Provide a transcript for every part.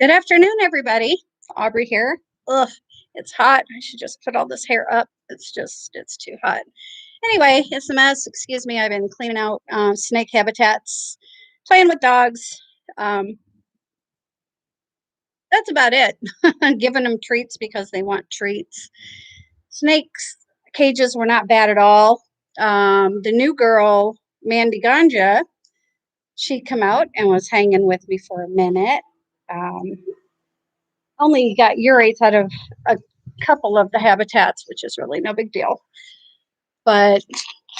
Good afternoon, everybody. Aubrey here. Ugh, it's hot. I should just put all this hair up. It's too hot. Anyway, it's a mess. Excuse me. I've been cleaning out snake habitats, playing with dogs. Um, that's about it. Giving them treats because they want treats. Snakes cages were not bad at all. The new girl, Mandy Ganja, she come out and was hanging with me for a minute. Um, Only got urates out of a couple of the habitats, which is really no big deal. But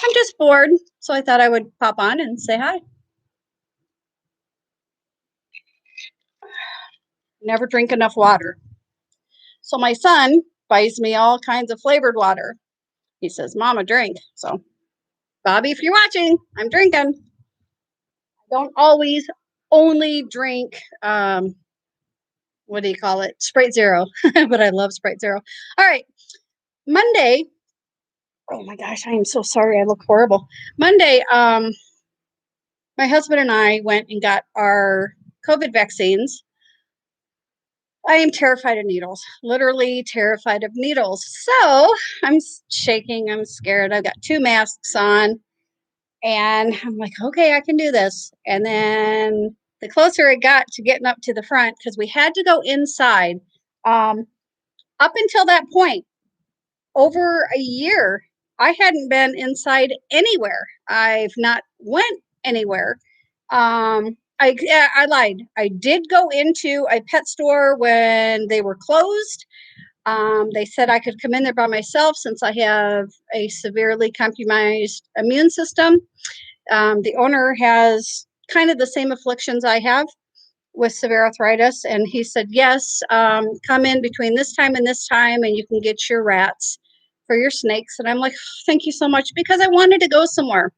I'm just bored, so I thought I would pop on and say hi. Never drink enough water. So my son buys me all kinds of flavored water. He says, Mama, drink. So, Bobby, if you're watching, I'm drinking. I don't always only drink, what do you call it? Sprite Zero, but I love Sprite Zero. All right. Monday. Oh my gosh, I am so sorry. I look horrible. Monday, my husband and I went and got our COVID vaccines. I am terrified of needles, literally terrified of needles. So I'm shaking, I'm scared. I've got 2 masks on, and I'm like, okay, I can do this. And then the closer it got to getting up to the front, because we had to go inside, up until that point, over a year, I hadn't been inside anywhere. I've not went anywhere. I lied. I did go into a pet store when they were closed. They said I could come in there by myself since I have a severely compromised immune system. The owner has kind of the same afflictions I have with severe arthritis, and he said, yes, come in between this time and this time, and you can get your rats for your snakes. And I'm like, thank you so much, because I wanted to go somewhere.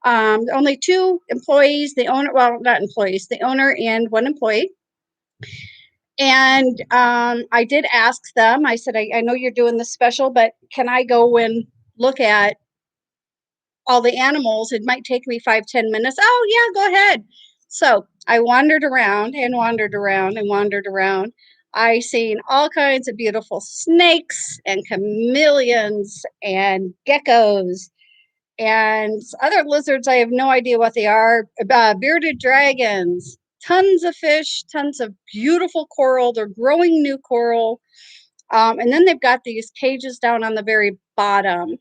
Only 2 employees, the owner, well, not employees, the owner and 1 employee. And I did ask them, I said, I know you're doing this special, but can I go and look at all the animals? It might take me 5-10 minutes. Oh, yeah, go ahead. So I wandered around and wandered around and wandered around. I seen all kinds of beautiful snakes and chameleons and geckos and other lizards. I have no idea what they are. Bearded dragons, tons of fish, tons of beautiful coral. They're growing new coral. And then they've got these cages down on the very bottom.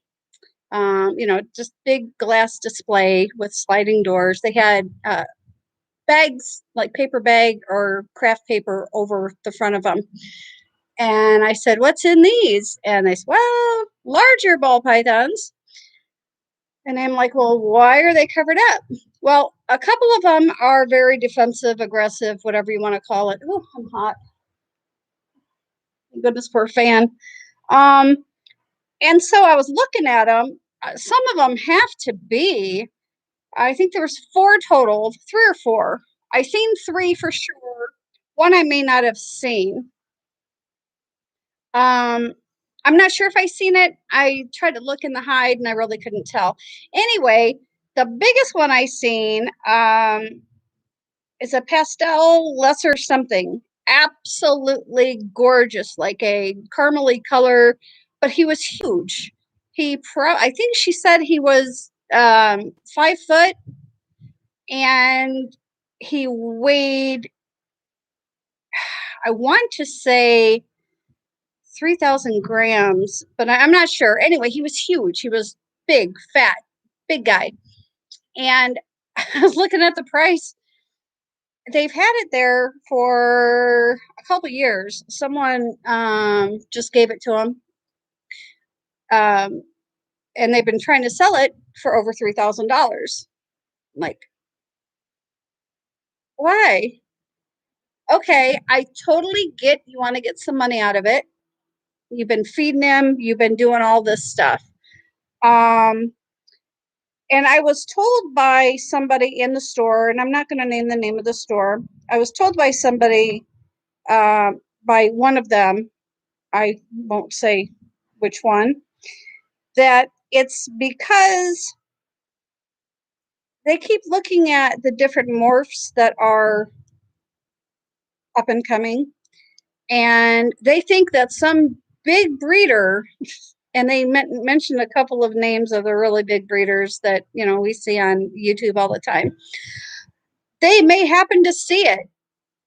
Just big glass display with sliding doors. They had bags, like paper bag or craft paper over the front of them. And I said, what's in these? And they said, well, larger ball pythons. And I'm like, well, why are they covered up? Well, a couple of them are very defensive, aggressive, whatever you want to call it. Oh, I'm hot. Thank goodness for a fan. And so I was looking at them. Some of them have to be, I think there was 4 total, 3 or 4. I seen 3 for sure. 1 I may not have seen. Um, I'm not sure if I seen it. I tried to look in the hide and I really couldn't tell. Anyway, the biggest one I seen is a pastel lesser something. Absolutely gorgeous, like a caramely color, but he was huge. I think she said he was 5 foot, and he weighed, I want to say 3,000 grams, but I'm not sure. Anyway, he was huge. He was big, fat, big guy. And I was looking at the price. They've had it there for a couple years. Someone just gave it to them. And they've been trying to sell it for over $3,000. Like, why? Okay, I totally get you want to get some money out of it. You've been feeding them, you've been doing all this stuff. And I was told by somebody in the store, and I'm not going to name the name of the store. I was told by somebody, by one of them, I won't say which one, that it's because they keep looking at the different morphs that are up and coming, and they think that some big breeder, and they mentioned a couple of names of the really big breeders that we see on YouTube all the time. They may happen to see it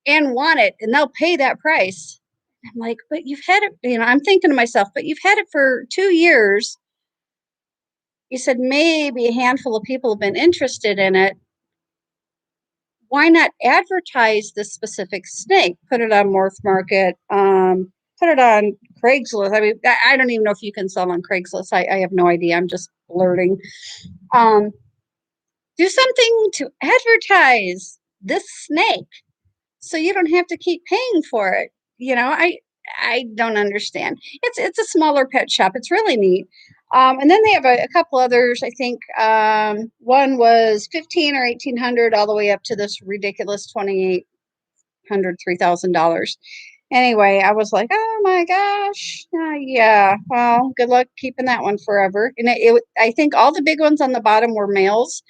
and want it, and they'll pay that price. I'm like, but you've had it, I'm thinking to myself, but you've had it for 2 years. You said maybe a handful of people have been interested in it. Why not advertise this specific snake? Put it on Morph Market, put it on Craigslist. I mean, I don't even know if you can sell on Craigslist. I have no idea. I'm just blurting. Do something to advertise this snake so you don't have to keep paying for it. I don't understand. It's a smaller pet shop. It's really neat. And then they have a couple others. I think one was 15 or 1,800, all the way up to this ridiculous $2,800, $3,000. Anyway, I was like, oh my gosh, yeah. Well, good luck keeping that one forever. And I think all the big ones on the bottom were males,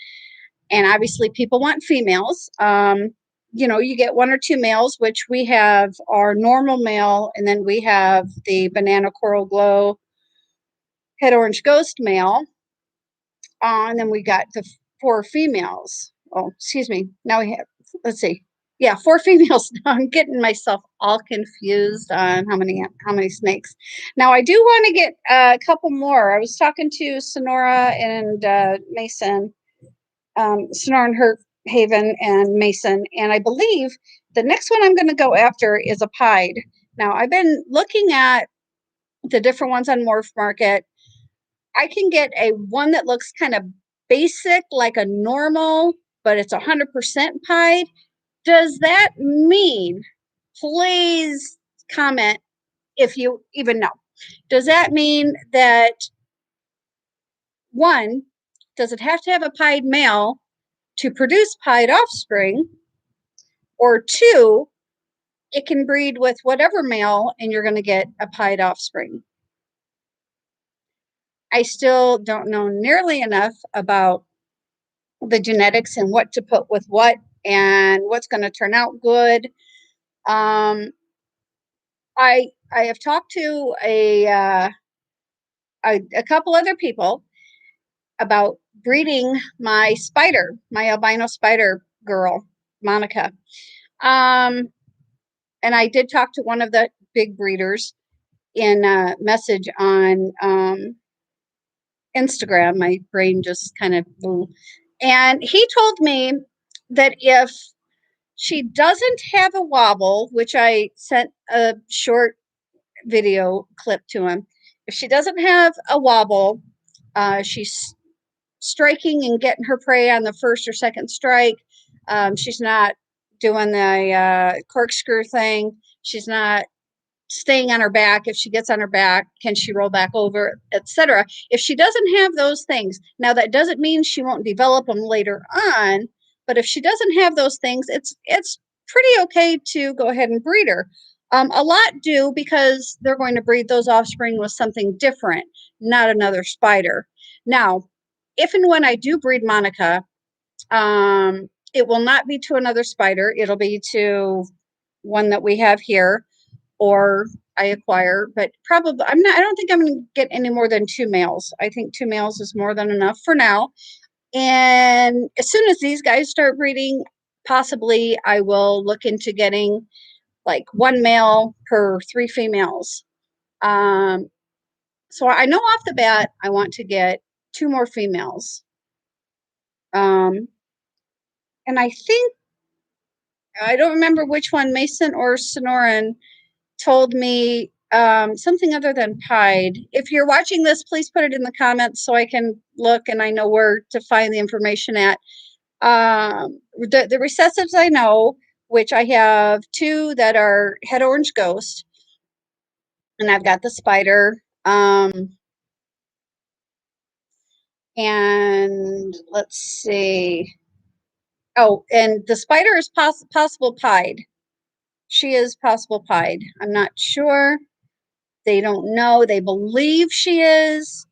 and obviously people want females. You get 1 or 2 males, which we have our normal male, and then we have the Banana Coral Glow Het Orange Ghost male. And then we got the 4 females. Oh, excuse me. Now we have, let's see. Yeah, 4 females. Now I'm getting myself all confused on how many snakes. Now I do want to get a couple more. I was talking to Sonora and Mason, Sonora and Her Haven and Mason, and I believe the next one I'm going to go after is a pied. Now I've been looking at the different ones on Morph Market. I can get a one that looks kind of basic, like a normal, but it's 100% pied. Does that mean, please comment if you even know, does that mean that, one, does it have to have a pied male to produce pied offspring? Or 2, it can breed with whatever male and you're going to get a pied offspring. I still don't know nearly enough about the genetics and what to put with what and what's going to turn out good. I have talked to a couple other people about breeding my spider, my albino spider girl, Monica. And I did talk to one of the big breeders in a message on Instagram. My brain just kind of blew. And he told me that if she doesn't have a wobble, which I sent a short video clip to him, if she doesn't have a wobble, she's striking and getting her prey on the first or second strike. She's not doing the corkscrew thing. She's not staying on her back. If she gets on her back, can she roll back over, etc. If she doesn't have those things, now that doesn't mean she won't develop them later on, but if she doesn't have those things, it's pretty okay to go ahead and breed her. A lot do, because they're going to breed those offspring with something different, not another spider. Now, if and when I do breed Monica, it will not be to another spider. It'll be to one that we have here, or I acquire, but probably I don't think I'm going to get any more than 2 males. I think 2 males is more than enough for now. And as soon as these guys start breeding, possibly I will look into getting like 1 male per 3 females. So I know off the bat I want to get 2 more females. And I think, I don't remember which one, Mason or Sonoran, told me something other than pied. If you're watching this, please put it in the comments so I can look and I know where to find the information at. The recessives I know, which I have 2 that are Het Orange Ghost, and I've got the spider. And let's see. Oh, and the spider is possible pied. She is possible pied. I'm not sure. They don't know. They believe she is.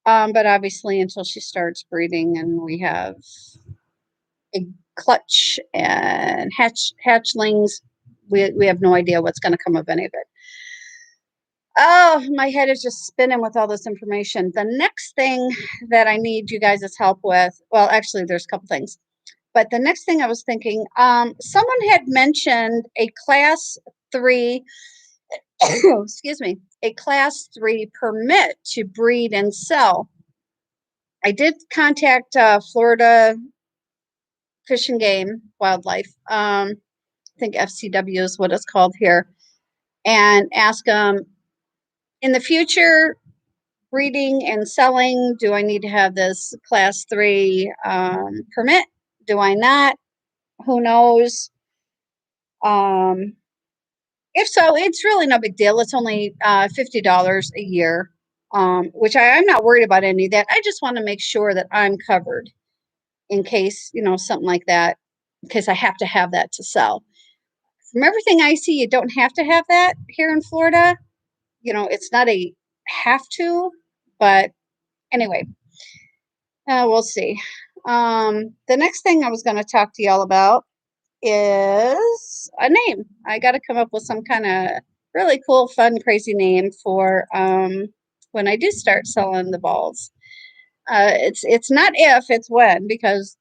But obviously until she starts breeding and we have a clutch and hatchlings, we have no idea what's going to come of any of it. Oh, my head is just spinning with all this information. The next thing that I need you guys' help with, well, actually, there's a couple things. But the next thing I was thinking, someone had mentioned a class 3, excuse me, a class 3 permit to breed and sell. I did contact Florida Fish and Game Wildlife. I think FCW is what it's called here, and ask them in the future, breeding and selling, do I need to have this class 3 permit? Do I not? Who knows? If so, it's really no big deal. It's only $50 a year, which I'm not worried about any of that. I just want to make sure that I'm covered in case, something like that, in case I have to have that to sell. From everything I see, you don't have to have that here in Florida. It's not a have to, but anyway, we'll see. The next thing I was going to talk to y'all about is a name. I got to come up with some kind of really cool, fun, crazy name for when I do start selling the balls. It's not if, it's when, because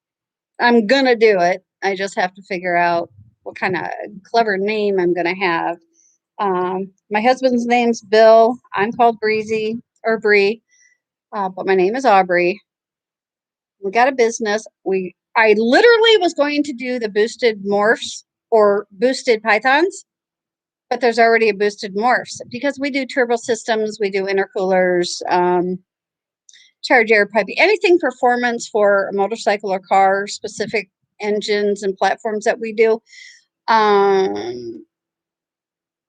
I'm gonna do it. I just have to figure out what kind of clever name I'm gonna have. My husband's name's Bill. I'm called Breezy or Bree, but my name is Aubrey. We got a business. I literally was going to do the boosted morphs or boosted pythons, but there's already a boosted morphs because we do turbo systems, we do intercoolers, charge air piping, anything performance for a motorcycle or car specific engines and platforms that we do.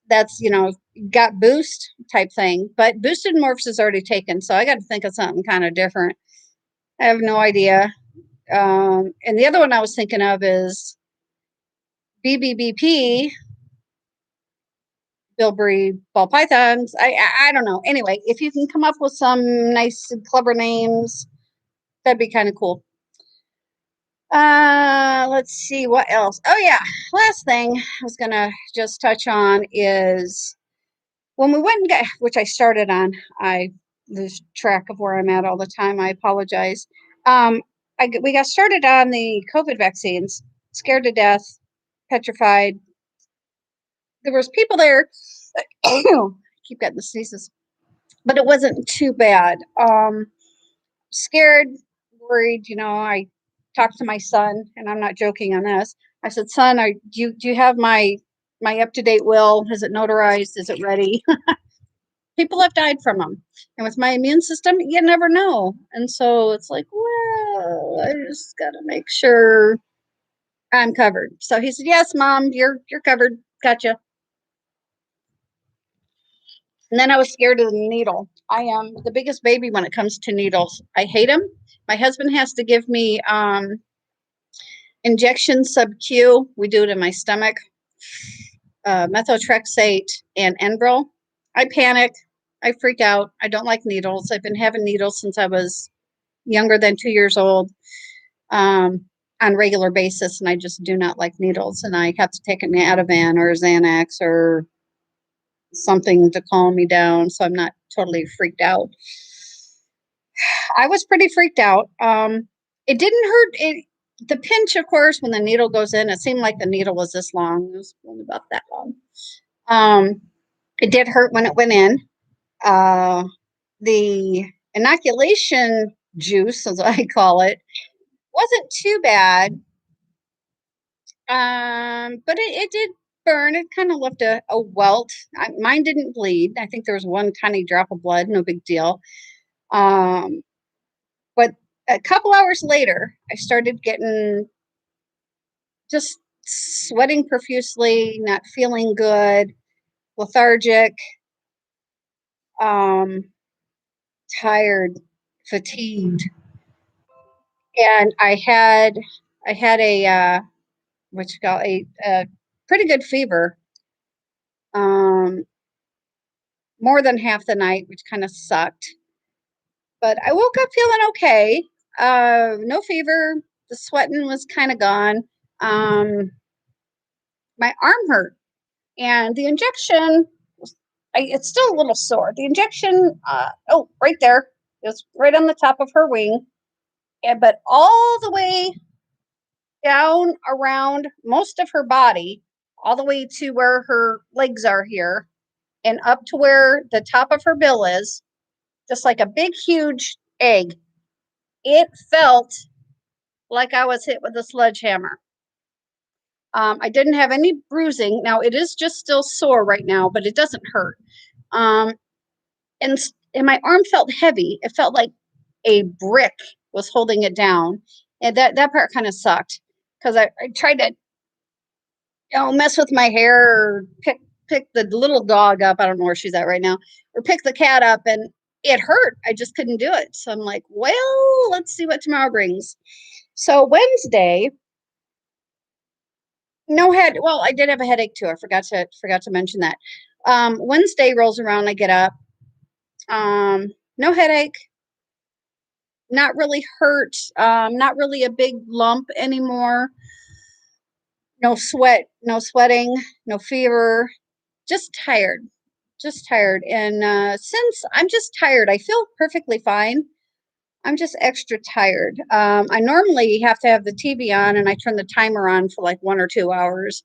That's got boost type thing, but boosted morphs is already taken, so I got to think of something kind of different. I have no idea. And the other one I was thinking of is BBBP, Bilberry Ball Pythons. I don't know. Anyway, if you can come up with some nice, clever names, that'd be kind of cool. Let's see what else. Oh yeah, last thing I was gonna just touch on is when we went and got, which I started on. I lose track of where I'm at all the time. I apologize. We got started on the COVID vaccines. Scared to death, petrified. There was people there. Keep getting the sneezes, but it wasn't too bad. Scared, worried. I talked to my son, and I'm not joking on this. I said, "Son, do you have my up to date will? Is it notarized? Is it ready?" People have died from them, and with my immune system, you never know. And so it's like, well, I just got to make sure I'm covered. So he said, "Yes, Mom, you're covered. Gotcha." And then I was scared of the needle. I am the biggest baby when it comes to needles. I hate them. My husband has to give me injection sub-Q. We do it in my stomach. Methotrexate and Enbrel. I panic. I freak out. I don't like needles. I've been having needles since I was younger than 2 years old on a regular basis, and I just do not like needles. And I have to take an Ativan or a Xanax or something to calm me down so I'm not totally freaked out. I was pretty freaked out. It didn't hurt. The pinch, of course, when the needle goes in, it seemed like the needle was this long. It was only about that long. It did hurt when it went in. The inoculation juice, as I call it, wasn't too bad. But it did burn. It kind of left a welt. Mine didn't bleed. I think there was one tiny drop of blood. No big deal. But a couple hours later, I started getting just sweating profusely, not feeling good, lethargic, tired, fatigued, and I had a what you call a pretty good fever, more than half the night, which kind of sucked. But I woke up feeling okay. No fever. The sweating was kind of gone. My arm hurt. And the injection, it's still a little sore. The injection, oh, right there, it's right on the top of her wing, but all the way down around most of her body, all the way to where her legs are here, and up to where the top of her bill is, just like a big, huge egg. It felt like I was hit with a sledgehammer. I didn't have any bruising. Now it is just still sore right now, but it doesn't hurt. Um, and and my arm felt heavy. It felt like a brick was holding it down, and that part kind of sucked because I tried to mess with my hair or pick the little dog up. I don't know where she's at right now, or pick the cat up, and it hurt. I just couldn't do it. So I'm like, well, let's see what tomorrow brings. So Wednesday, no head. Well, I did have a headache too. I forgot to mention that. Wednesday rolls around. I get up. No headache. Not really hurt. Not really a big lump anymore. No sweat. No sweating. No fever. Just tired. Just tired. And since I'm just tired, I feel perfectly fine. I'm just extra tired. I normally have to have the TV on and I turn the timer on for like 1 or 2 hours.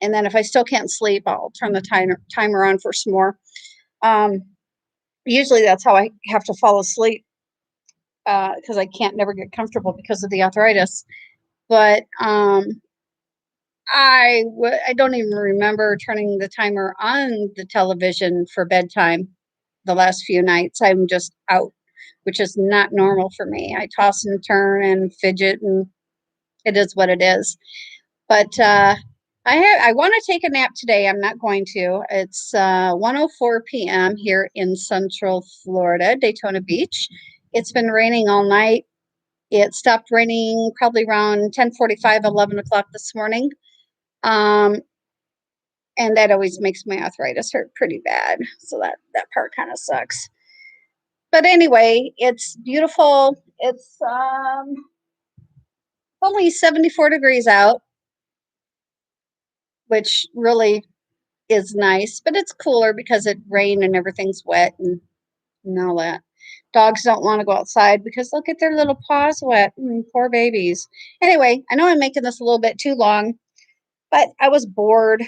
And then if I still can't sleep, I'll turn the timer on for some more. Um, Usually that's how I have to fall asleep because I can't never get comfortable because of the arthritis. But I don't even remember turning the timer on the television for bedtime the last few nights. I'm just out, which is not normal for me. I toss and turn and fidget, and it is what it is. But I want to take a nap today. I'm not going to. It's 1:04 p.m. here in Central Florida, Daytona Beach. It's been raining all night. It stopped raining probably around 10:45, 11 o'clock this morning. Um, and that always makes my arthritis hurt pretty bad. So that part kind of sucks. But anyway, it's beautiful. It's only 74 degrees out, which really is nice, but it's cooler because it rained and everything's wet and all that. Dogs don't want to go outside because they'll get their little paws wet. Poor babies. Anyway, I know I'm making this a little bit too long, but I was bored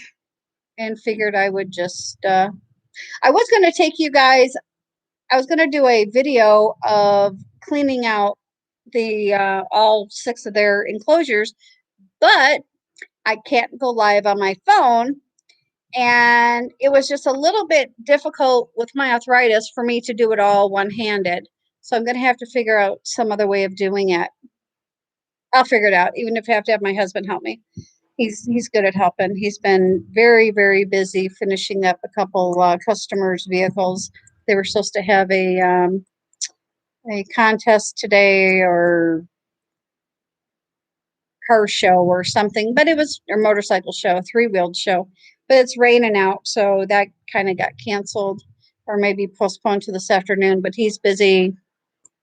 and figured I would just I was going to take you guys, I was going to do a video of cleaning out the all 6 of their enclosures, but I can't go live on my phone. And it was just a little bit difficult with my arthritis for me to do it all one-handed. So I'm going to have to figure out some other way of doing it. I'll figure it out, even if I have to have my husband help me. He's good at helping. He's been very, very busy finishing up a couple customers' vehicles. They were supposed to have a contest today or car show or something, but it was a motorcycle show, a 3-wheeled show. But it's raining out, so that kind of got canceled or maybe postponed to this afternoon. But he's busy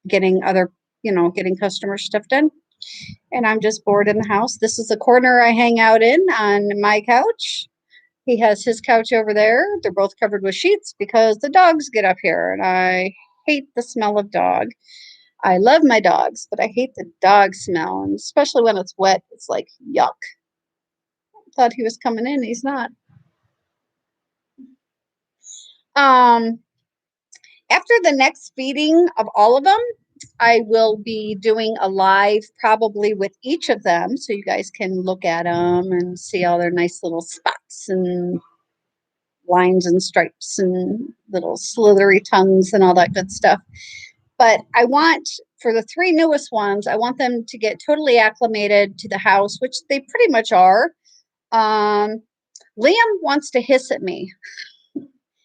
getting getting customer stuff done. And I'm just bored in the house. This is the corner I hang out in on my couch. He has his couch over there. They're both covered with sheets because the dogs get up here, and I hate the smell of dog. I love my dogs, but I hate the dog smell, and especially when it's wet, it's like yuck. Thought he was coming in, he's not. Um, After the next feeding of all of them, I will be doing a live probably with each of them so you guys can look at them and see all their nice little spots and lines and stripes and little slithery tongues and all that good stuff. But I want, for the 3 newest ones, I want them to get totally acclimated to the house, which they pretty much are. Liam wants to hiss at me.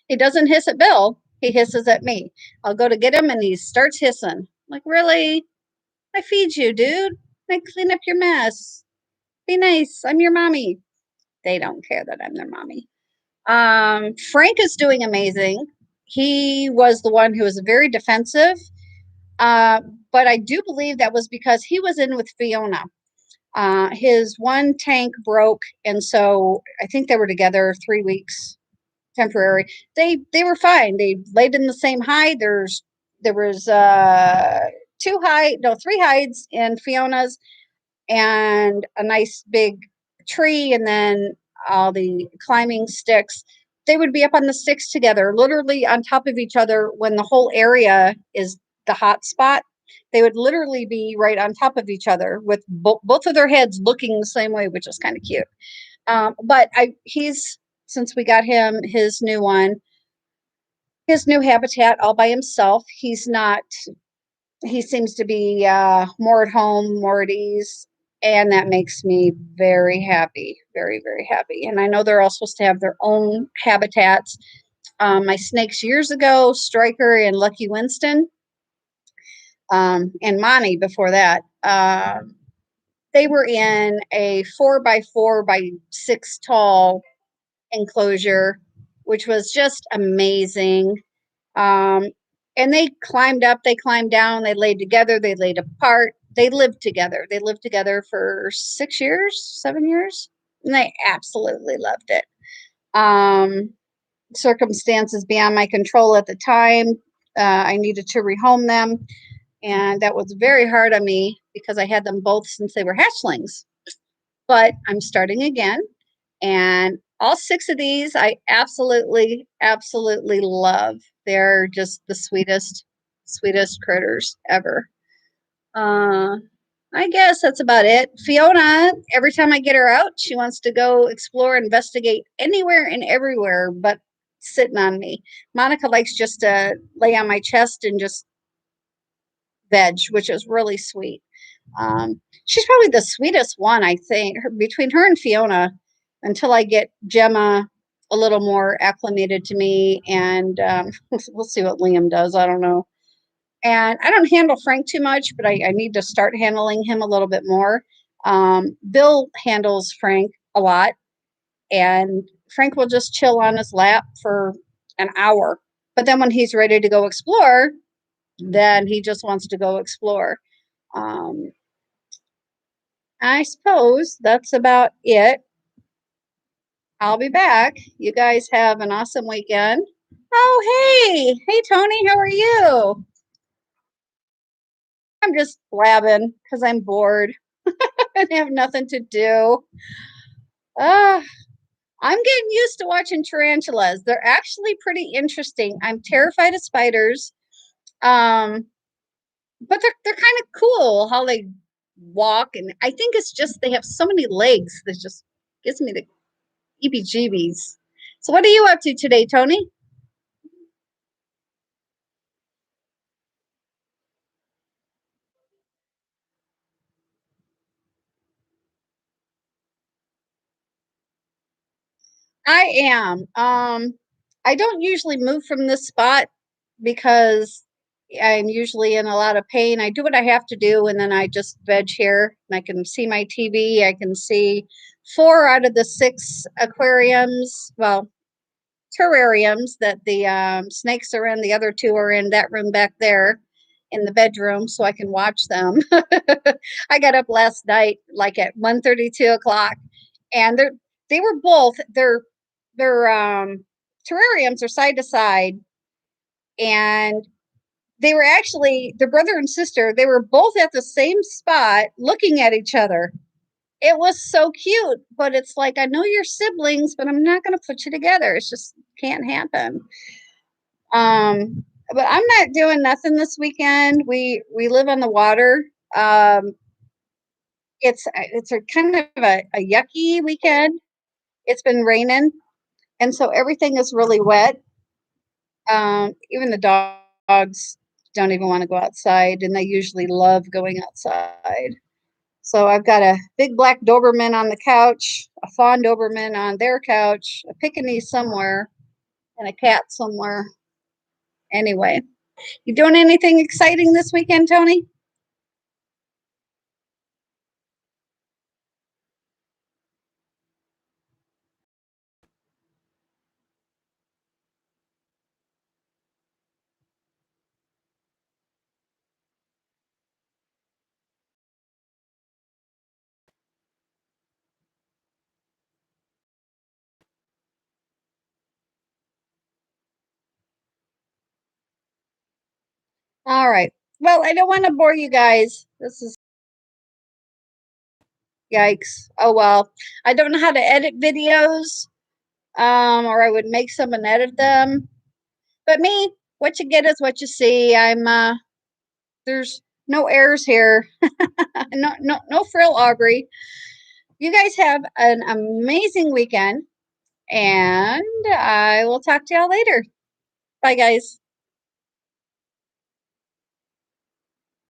He doesn't hiss at Bill. He hisses at me. I'll go to get him and he starts hissing. I'm like, really? I feed you, dude. I clean up your mess. Be nice. I'm your mommy. They don't care that I'm their mommy. Frank is doing amazing. He was the one who was very defensive. But I do believe that was because he was in with Fiona. His one tank broke, and so I think they were together 3 weeks temporary. They were fine. They laid in the same hide. There was three hides in Fiona's, and a nice big tree, and then all the climbing sticks. They would be up on the sticks together, literally on top of each other when the whole area is the hot spot. They would literally be right on top of each other with both of their heads looking the same way, which is kind of cute. But he's, since we got him his new habitat all by himself. He's not, he seems to be more at home, more at ease, and that makes me very happy, very, very happy. And I know they're all supposed to have their own habitats. My snakes years ago, Striker and Lucky Winston, and Monty before that, they were in a 4 by 4 by 6 tall enclosure, which was just amazing. Um, and they climbed up, they climbed down, they laid together, they laid apart, they lived together. They lived together for 6 years, 7 years, and they absolutely loved it. Circumstances beyond my control at the time. I needed to rehome them, and that was very hard on me because I had them both since they were hatchlings. But I'm starting again, and all 6 of these I absolutely, absolutely love. They're just the sweetest, sweetest critters ever. Uh, I guess that's about it. Fiona, every time I get her out, she wants to go explore, investigate anywhere and everywhere, but sitting on me. Monica likes just to lay on my chest and just veg, which is really sweet. She's probably the sweetest one, I think, between her and Fiona, until I get Gemma a little more acclimated to me. And we'll see what Liam does. I don't know. And I don't handle Frank too much, but I need to start handling him a little bit more. Bill handles Frank a lot, and Frank will just chill on his lap for an hour. But then when he's ready to go explore, then he just wants to go explore. Um, I suppose that's about it. I'll be back. You guys have an awesome weekend. Oh, hey. Hey, Tony, how are you? I'm just blabbing because I'm bored and have nothing to do. Uh, I'm getting used to watching tarantulas. They're actually pretty interesting. I'm terrified of spiders. Um, but they're kind of cool how they walk, and I think it's just they have so many legs that just gives me the EBGBs. So what are you up to today, Tony? I am. I don't usually move from this spot because I'm usually in a lot of pain. I do what I have to do, and then I just veg here, and I can see my TV. I can see 4 out of the 6 aquariums, well, terrariums that the snakes are in. The other 2 are in that room back there in the bedroom, so I can watch them. I got up last night like at 1:30, 2 o'clock, and they were both their terrariums are side to side, and they were actually their brother and sister. They were both at the same spot looking at each other. It was so cute, but it's like, I know you're siblings, but I'm not going to put you together. It's just can't happen. But I'm not doing nothing this weekend. We live on the water. Um, it's a kind of a yucky weekend. It's been raining, and so everything is really wet. Even the dogs don't even want to go outside, and they usually love going outside. So I've got a big black Doberman on the couch, a fawn Doberman on their couch, a Pekingese somewhere, and a cat somewhere. Anyway, you doing anything exciting this weekend, Tony? All right. Well, I don't want to bore you guys. This is yikes. Oh well. I don't know how to edit videos. Or I would make some and edit them. But me, what you get is what you see. There's no errors here. No frill, Aubrey. You guys have an amazing weekend, and I will talk to y'all later. Bye, guys.